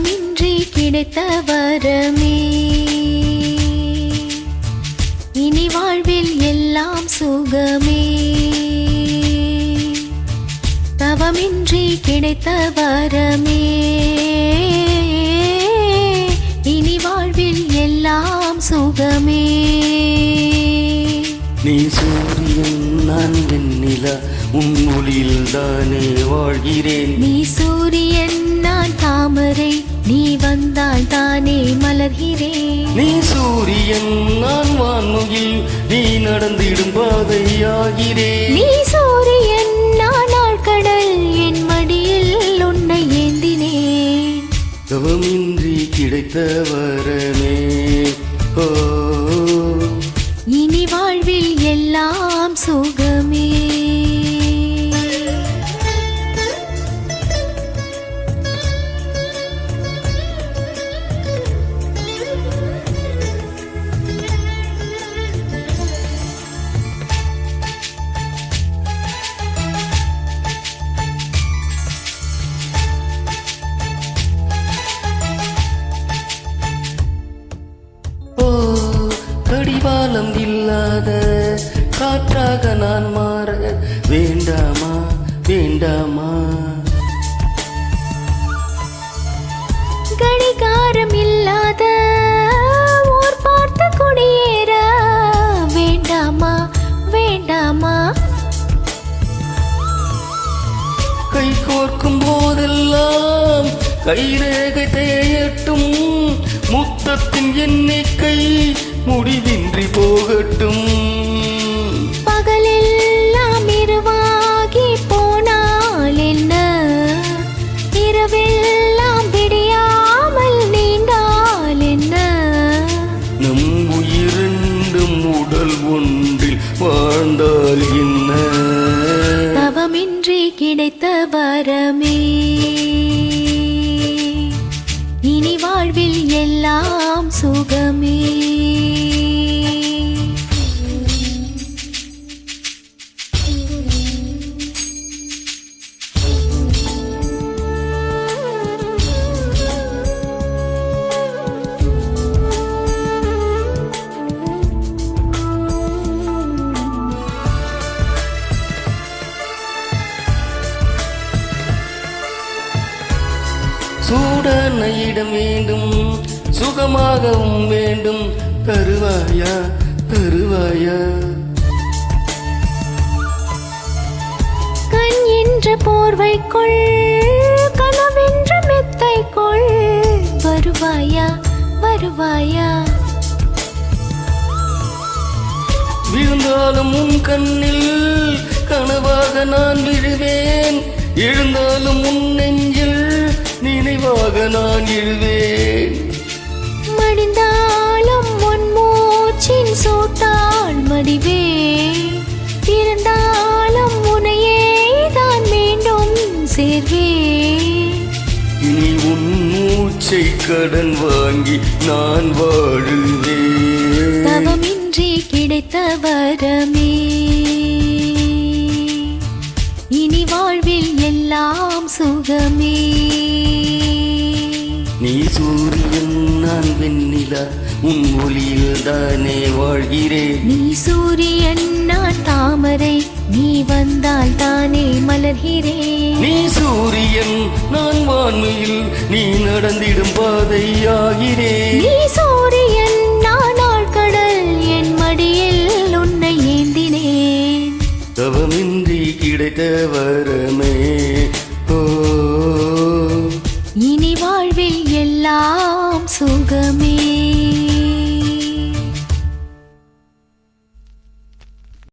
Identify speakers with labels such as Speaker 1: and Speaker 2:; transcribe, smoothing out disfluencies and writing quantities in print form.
Speaker 1: தவமின்றி கிடைத்த வரமே இனி வாழ்வில் எல்லாம் சுகமே. தவமின்றி கிடைத்த வரமே இனி வாழ்வில் எல்லாம் சுகமே.
Speaker 2: நீ சூரியன் நான் வெண்ணிலா உன் ஒளியில் தானே வாழ்கிறேன்.
Speaker 1: நீ சூரியன் நான் தாமரை நீ வந்தால் தானே மலர்கிறேன்.
Speaker 2: நீ சூரியன் நான் வான்முகில் நீ நடந்திடும் பாதையாகிறேன்.
Speaker 1: நீ சூரியன் நான் ஆழ்கடல் என் மடியில் உன்னை ஏந்தினேன்.
Speaker 2: தவமின்றி கிடைத்த வரமே ஓ
Speaker 1: இனி வாழ்வில் எல்லாம் சுகமே.
Speaker 2: கடிவாளம் இல்லாத காற்றாக நான் மாற வேண்டாமா வேண்டாமா.
Speaker 1: கடிகாரம் இல்லாத ஊர் பார்த்து குடியேற வேண்டாமா வேண்டாமா.
Speaker 2: கை கோர்க்கும் போதெல்லாம் கைரேகை தேயட்டும் முத்தத்தின் எண்ணிக்கை முடிவின்றி போகட்டும்.
Speaker 1: பகலெல்லாம் இரவாகி போனால் என்ன இரவெல்லாம் விடியாமல் நீண்டால் என்ன.
Speaker 2: நம் உயிரெண்டும் உடல் ஒன்றில் வாழ்ந்தால் என்ன.
Speaker 1: தவமின்றி கிடைத்த வரமே இனி வாழ்வில் எல்லாம் சுகமே.
Speaker 2: சூடான இடம் வேண்டும் சுகமாகவும் வேண்டும் தருவாயா தருவாயா.
Speaker 1: கண் என்ற போர்வைக்குள் கனவென்ற மெத்தைக்குள் வருவாயா வருவாயா.
Speaker 2: விழுந்தாலும் உன் கண்ணில் கனவாக நான் விழுவேன். எழுந்தாலும் உன் நெஞ்சில் நினைவாக நான் எழுவேன்.
Speaker 1: மடிந்தாலும் உன் மூச்சின் சூட்டால் மடிவேன். இருந்தாலும் உன்னையே தான் மீண்டும் சேர்வேன்.
Speaker 2: இனி உன் மூச்சை கடன் வாங்கி நான் வாழுவேன்.
Speaker 1: தவமின்றி கிடைத்த வரமே இனி வாழ்வில் எல்லாம் சுகமே.
Speaker 2: நீ சூரியன் நான் வெண்ணிலா உன் ஒளியில் தானே வாழ்கிறேன்.
Speaker 1: நீ சூரியன் நான் தாமரை நீ வந்தால் தானே மலர்கிறேன்.
Speaker 2: நீ சூரியன் நான் வான்மையில் நீ நடந்திடும் பாதையாகிறேன்.
Speaker 1: நீ சூரியன் நான் ஆழ்கடல் என் மடியில் உன்னை ஏந்தினேன்.
Speaker 2: தவமின்றி கிடைத்த வரமே ஓ
Speaker 1: இனி வாழ்வில் எல்லாம் சுகமே.